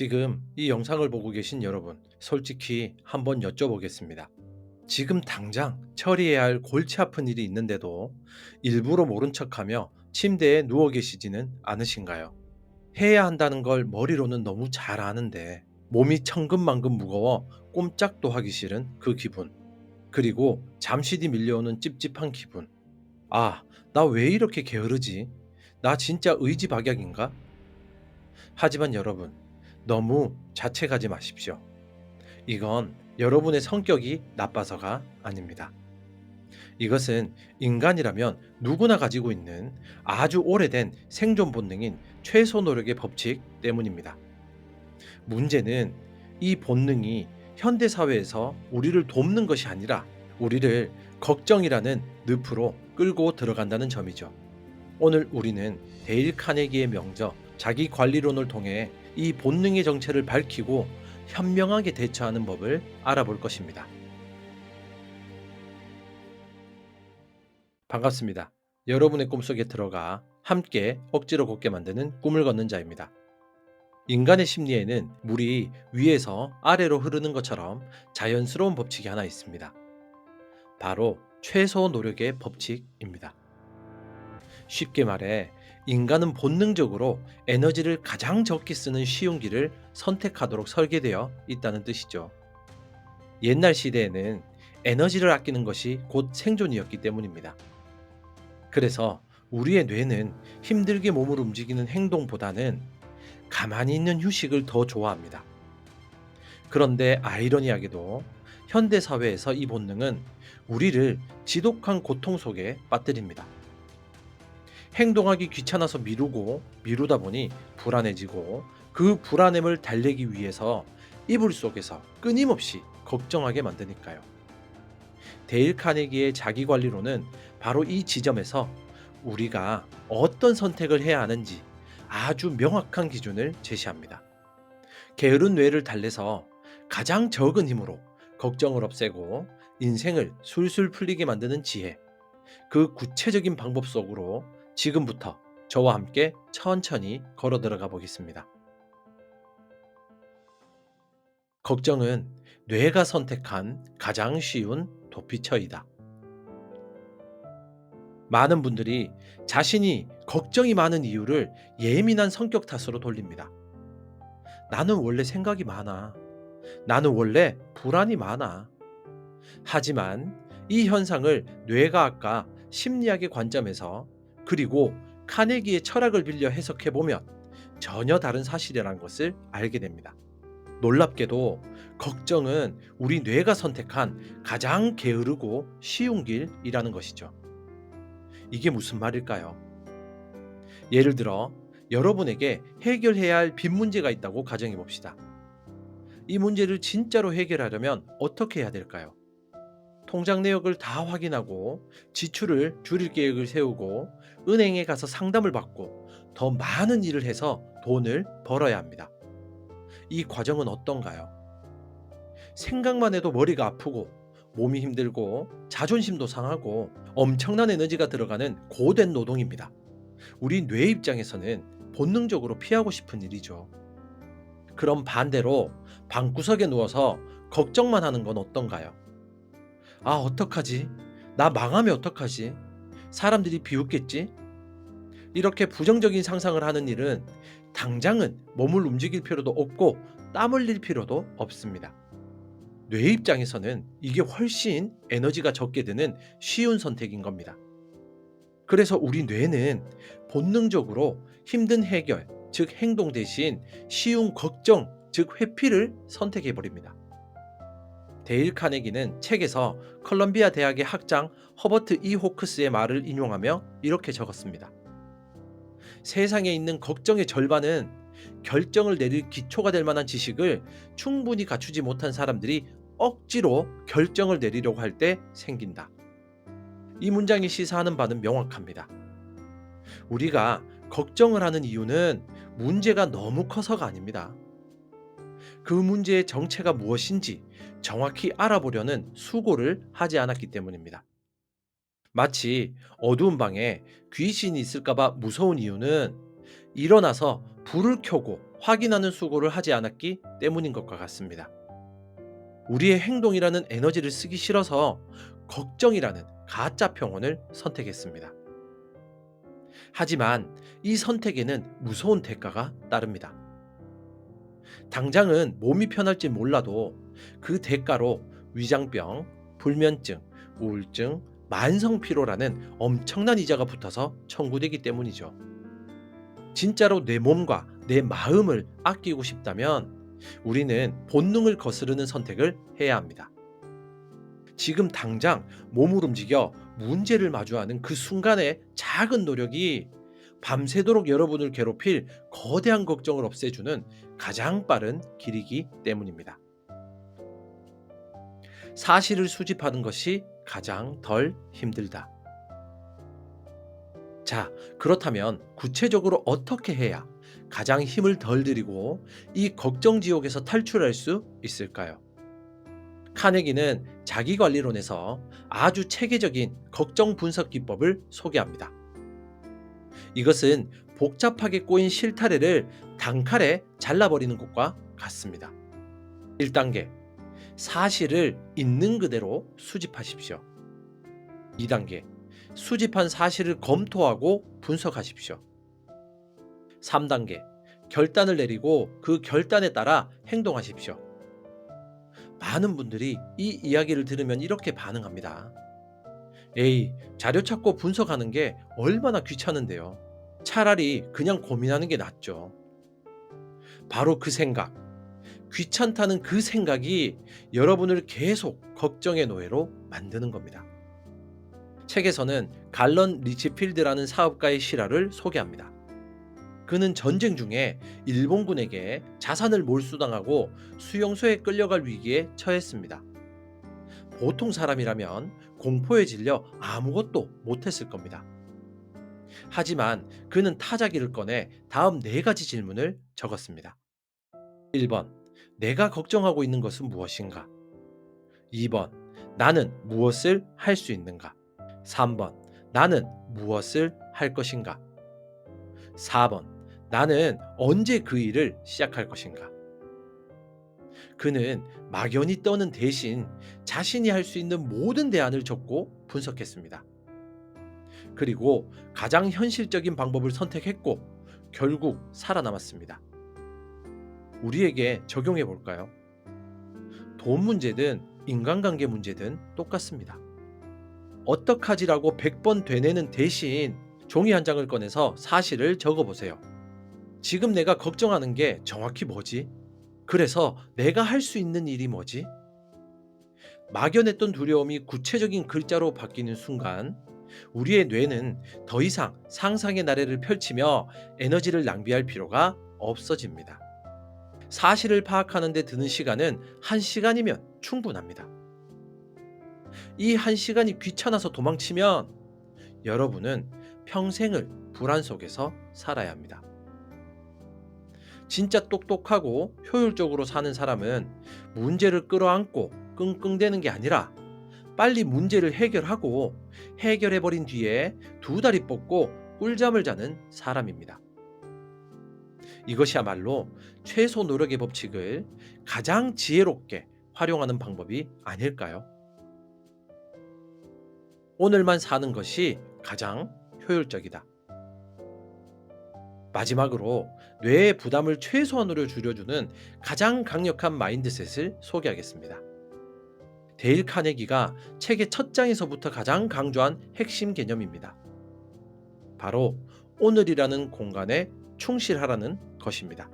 지금 이 영상을 보고 계신 여러분, 솔직히 한번 여쭤보겠습니다. 지금 당장 처리해야 할 골치 아픈 일이 있는데도 일부러 모른 척하며 침대에 누워 계시지는 않으신가요? 해야 한다는 걸 머리로는 너무 잘 아는데 몸이 천근만근 무거워 꼼짝도 하기 싫은 그 기분. 그리고 잠시 뒤 밀려오는 찝찝한 기분. 아, 나 왜 이렇게 게으르지? 나 진짜 의지박약인가? 하지만 여러분, 너무 자책하지 마십시오. 이건 여러분의 성격이 나빠서가 아닙니다. 이것은 인간이라면 누구나 가지고 있는 아주 오래된 생존 본능인 최소 노력의 법칙 때문입니다. 문제는 이 본능이 현대 사회에서 우리를 돕는 것이 아니라 우리를 걱정이라는 늪으로 끌고 들어간다는 점이죠. 오늘 우리는 데일 카네기의 명저 자기 관리론을 통해 이 본능의 정체를 밝히고 현명하게 대처하는 법을 알아볼 것입니다. 반갑습니다. 여러분의 꿈속에 들어가 함께 억지로 걷게 만드는 꿈을 걷는 자입니다. 인간의 심리에는 물이 위에서 아래로 흐르는 것처럼 자연스러운 법칙이 하나 있습니다. 바로 최소 노력의 법칙입니다. 쉽게 말해 인간은 본능적으로 에너지를 가장 적게 쓰는 쉬운 길을 선택하도록 설계되어 있다는 뜻이죠. 옛날 시대에는 에너지를 아끼는 것이 곧 생존이었기 때문입니다. 그래서 우리의 뇌는 힘들게 몸을 움직이는 행동보다는 가만히 있는 휴식을 더 좋아합니다. 그런데 아이러니하게도 현대 사회에서 이 본능은 우리를 지독한 고통 속에 빠뜨립니다. 행동하기 귀찮아서 미루다 보니 불안해지고 그 불안함을 달래기 위해서 이불 속에서 끊임없이 걱정하게 만드니까요. 데일 카네기의 자기관리론은 바로 이 지점에서 우리가 어떤 선택을 해야 하는지 아주 명확한 기준을 제시합니다. 게으른 뇌를 달래서 가장 적은 힘으로 걱정을 없애고 인생을 술술 풀리게 만드는 지혜, 그 구체적인 방법 속으로 지금부터 저와 함께 천천히 걸어 들어가 보겠습니다. 걱정은 뇌가 선택한 가장 쉬운 도피처이다. 많은 분들이 자신이 걱정이 많은 이유를 예민한 성격 탓으로 돌립니다. 나는 원래 생각이 많아. 나는 원래 불안이 많아. 하지만 이 현상을 뇌과학과 심리학의 관점에서 그리고 카네기의 철학을 빌려 해석해 보면 전혀 다른 사실이라는 것을 알게 됩니다. 놀랍게도 걱정은 우리 뇌가 선택한 가장 게으르고 쉬운 길이라는 것이죠. 이게 무슨 말일까요? 예를 들어 여러분에게 해결해야 할 빚 문제가 있다고 가정해 봅시다. 이 문제를 진짜로 해결하려면 어떻게 해야 될까요? 통장 내역을 다 확인하고 지출을 줄일 계획을 세우고 은행에 가서 상담을 받고 더 많은 일을 해서 돈을 벌어야 합니다. 이 과정은 어떤가요? 생각만 해도 머리가 아프고 몸이 힘들고 자존심도 상하고 엄청난 에너지가 들어가는 고된 노동입니다. 우리 뇌 입장에서는 본능적으로 피하고 싶은 일이죠. 그럼 반대로 방구석에 누워서 걱정만 하는 건 어떤가요? 아, 어떡하지? 나 망하면 어떡하지? 사람들이 비웃겠지? 이렇게 부정적인 상상을 하는 일은 당장은 몸을 움직일 필요도 없고 땀 흘릴 필요도 없습니다. 뇌 입장에서는 이게 훨씬 에너지가 적게 드는 쉬운 선택인 겁니다. 그래서 우리 뇌는 본능적으로 힘든 해결, 즉 행동 대신 쉬운 걱정, 즉 회피를 선택해 버립니다. 데일 카네기는 책에서 컬럼비아 대학의 학장 허버트 E 호크스의 말을 인용하며 이렇게 적었습니다. 세상에 있는 걱정의 절반은 결정을 내릴 기초가 될 만한 지식을 충분히 갖추지 못한 사람들이 억지로 결정을 내리려고 할 때 생긴다. 이 문장이 시사하는 바는 명확합니다. 우리가 걱정을 하는 이유는 문제가 너무 커서가 아닙니다. 그 문제의 정체가 무엇인지 정확히 알아보려는 수고를 하지 않았기 때문입니다. 마치 어두운 방에 귀신이 있을까봐 무서운 이유는 일어나서 불을 켜고 확인하는 수고를 하지 않았기 때문인 것과 같습니다. 우리의 행동이라는 에너지를 쓰기 싫어서 걱정이라는 가짜 평온을 선택했습니다. 하지만 이 선택에는 무서운 대가가 따릅니다. 당장은 몸이 편할지 몰라도 그 대가로 위장병, 불면증, 우울증, 만성피로라는 엄청난 이자가 붙어서 청구되기 때문이죠. 진짜로 내 몸과 내 마음을 아끼고 싶다면 우리는 본능을 거스르는 선택을 해야 합니다. 지금 당장 몸을 움직여 문제를 마주하는 그 순간의 작은 노력이 밤새도록 여러분을 괴롭힐 거대한 걱정을 없애주는 가장 빠른 길이기 때문입니다. 사실을 수집하는 것이 가장 덜 힘들다. 자, 그렇다면 구체적으로 어떻게 해야 가장 힘을 덜 들이고 이 걱정 지옥에서 탈출할 수 있을까요? 카네기는 자기관리론에서 아주 체계적인 걱정 분석 기법을 소개합니다. 이것은 복잡하게 꼬인 실타래를 단칼에 잘라버리는 것과 같습니다. 1단계, 사실을 있는 그대로 수집하십시오. 2단계, 수집한 사실을 검토하고 분석하십시오. 3단계, 결단을 내리고 그 결단에 따라 행동하십시오. 많은 분들이 이 이야기를 들으면 이렇게 반응합니다. 에이, 자료 찾고 분석하는 게 얼마나 귀찮은데요. 차라리 그냥 고민하는 게 낫죠. 바로 그 생각, 귀찮다는 그 생각이 여러분을 계속 걱정의 노예로 만드는 겁니다. 책에서는 갈런 리치필드라는 사업가의 실화를 소개합니다. 그는 전쟁 중에 일본군에게 자산을 몰수당하고 수용소에 끌려갈 위기에 처했습니다. 보통 사람이라면 공포에 질려 아무것도 못했을 겁니다. 하지만 그는 타자기를 꺼내 다음 4가지 질문을 적었습니다. 1번, 내가 걱정하고 있는 것은 무엇인가? 2번, 나는 무엇을 할 수 있는가? 3번, 나는 무엇을 할 것인가? 4번, 나는 언제 그 일을 시작할 것인가? 그는 막연히 떠는 대신 자신이 할 수 있는 모든 대안을 적고 분석했습니다. 그리고 가장 현실적인 방법을 선택했고 결국 살아남았습니다. 우리에게 적용해 볼까요? 돈 문제든 인간관계 문제든 똑같습니다. 어떡하지라고 100번 되뇌는 대신 종이 한 장을 꺼내서 사실을 적어보세요. 지금 내가 걱정하는 게 정확히 뭐지? 그래서 내가 할 수 있는 일이 뭐지? 막연했던 두려움이 구체적인 글자로 바뀌는 순간 우리의 뇌는 더 이상 상상의 나래를 펼치며 에너지를 낭비할 필요가 없어집니다. 사실을 파악하는 데 드는 시간은 1시간이면 충분합니다. 이 1시간이 귀찮아서 도망치면 여러분은 평생을 불안 속에서 살아야 합니다. 진짜 똑똑하고 효율적으로 사는 사람은 문제를 끌어안고 끙끙대는 게 아니라 빨리 문제를 해결하고 해결해버린 뒤에 2다리 뻗고 꿀잠을 자는 사람입니다. 이것이야말로 최소 노력의 법칙을 가장 지혜롭게 활용하는 방법이 아닐까요? 오늘만 사는 것이 가장 효율적이다. 마지막으로 뇌의 부담을 최소한으로 줄여주는 가장 강력한 마인드셋을 소개하겠습니다. 데일 카네기가 책의 첫 장에서부터 가장 강조한 핵심 개념입니다. 바로 오늘이라는 공간에 충실하라는 것입니다.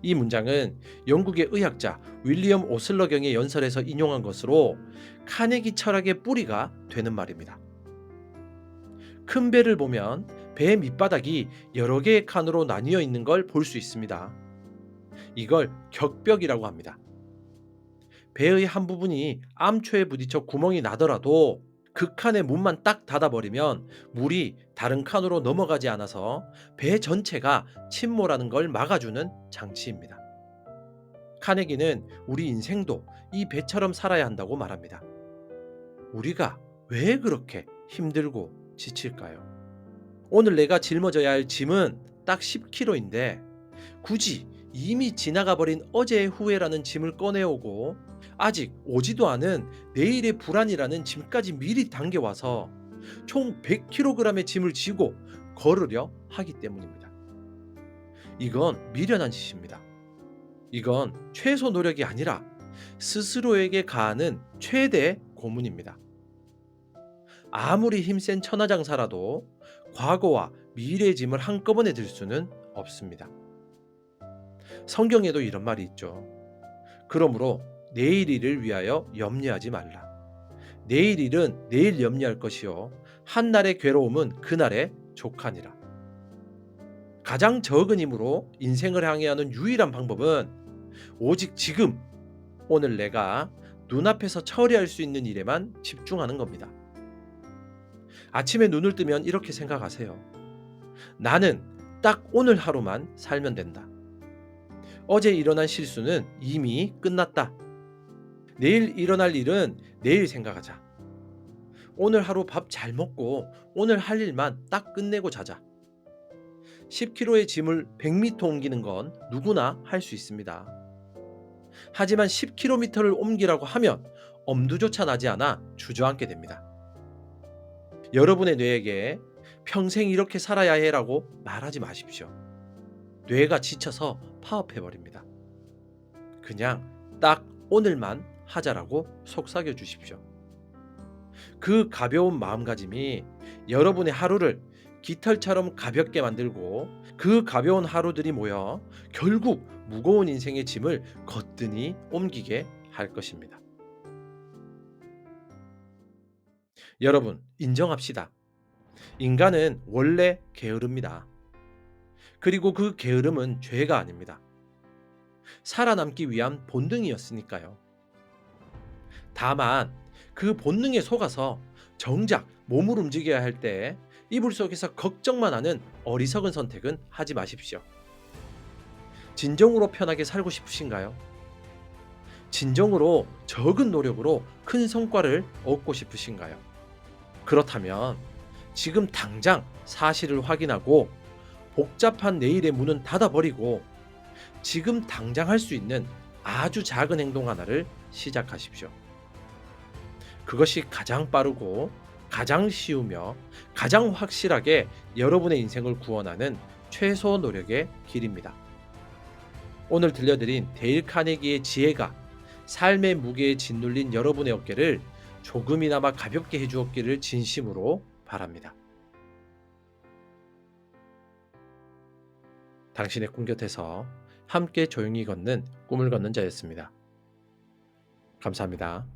이 문장은 영국의 의학자 윌리엄 오슬러경의 연설에서 인용한 것으로 카네기 철학의 뿌리가 되는 말입니다. 큰 배를 보면 배 밑바닥이 여러 개의 칸으로 나뉘어 있는 걸 볼 수 있습니다. 이걸 격벽이라고 합니다. 배의 한 부분이 암초에 부딪혀 구멍이 나더라도 그 칸의 문만 딱 닫아버리면 물이 다른 칸으로 넘어가지 않아서 배 전체가 침몰하는 걸 막아주는 장치입니다. 카네기는 우리 인생도 이 배처럼 살아야 한다고 말합니다. 우리가 왜 그렇게 힘들고 지칠까요? 오늘 내가 짊어져야 할 짐은 딱 10kg인데 굳이 이미 지나가 버린 어제의 후회라는 짐을 꺼내오고 아직 오지도 않은 내일의 불안이라는 짐까지 미리 당겨와서 총 100kg의 짐을 지고 걸으려 하기 때문입니다. 이건 미련한 짓입니다. 이건 최소 노력이 아니라 스스로에게 가하는 최대 고문입니다. 아무리 힘센 천하장사라도 과거와 미래의 짐을 한꺼번에 들 수는 없습니다. 성경에도 이런 말이 있죠. 그러므로 내일 일을 위하여 염려하지 말라. 내일 일은 내일 염려할 것이요 한날의 괴로움은 그날의 족하니라. 가장 적은 힘으로 인생을 항해하는 유일한 방법은 오직 지금 오늘 내가 눈앞에서 처리할 수 있는 일에만 집중하는 겁니다. 아침에 눈을 뜨면 이렇게 생각하세요. 나는 딱 오늘 하루만 살면 된다. 어제 일어난 실수는 이미 끝났다. 내일 일어날 일은 내일 생각하자. 오늘 하루 밥 잘 먹고 오늘 할 일만 딱 끝내고 자자. 10kg의 짐을 100m 옮기는 건 누구나 할 수 있습니다. 하지만 10km를 옮기라고 하면 엄두조차 나지 않아 주저앉게 됩니다. 여러분의 뇌에게 평생 이렇게 살아야 해라고 말하지 마십시오. 뇌가 지쳐서 파업해버립니다. 그냥 딱 오늘만 하자라고 속삭여 주십시오. 그 가벼운 마음가짐이 여러분의 하루를 깃털처럼 가볍게 만들고 그 가벼운 하루들이 모여 결국 무거운 인생의 짐을 거뜬히 옮기게 할 것입니다. 여러분, 인정합시다. 인간은 원래 게으릅니다. 그리고 그 게으름은 죄가 아닙니다. 살아남기 위한 본능이었으니까요. 다만 그 본능에 속아서 정작 몸을 움직여야 할 때 이불 속에서 걱정만 하는 어리석은 선택은 하지 마십시오. 진정으로 편하게 살고 싶으신가요? 진정으로 적은 노력으로 큰 성과를 얻고 싶으신가요? 그렇다면 지금 당장 사실을 확인하고 복잡한 내일의 문은 닫아버리고 지금 당장 할 수 있는 아주 작은 행동 하나를 시작하십시오. 그것이 가장 빠르고 가장 쉬우며 가장 확실하게 여러분의 인생을 구원하는 최소 노력의 길입니다. 오늘 들려드린 데일 카네기의 지혜가 삶의 무게에 짓눌린 여러분의 어깨를 조금이나마 가볍게 해주었기를 진심으로 바랍니다. 당신의 꿈 곁에서 함께 조용히 걷는 꿈을 걷는 자였습니다. 감사합니다.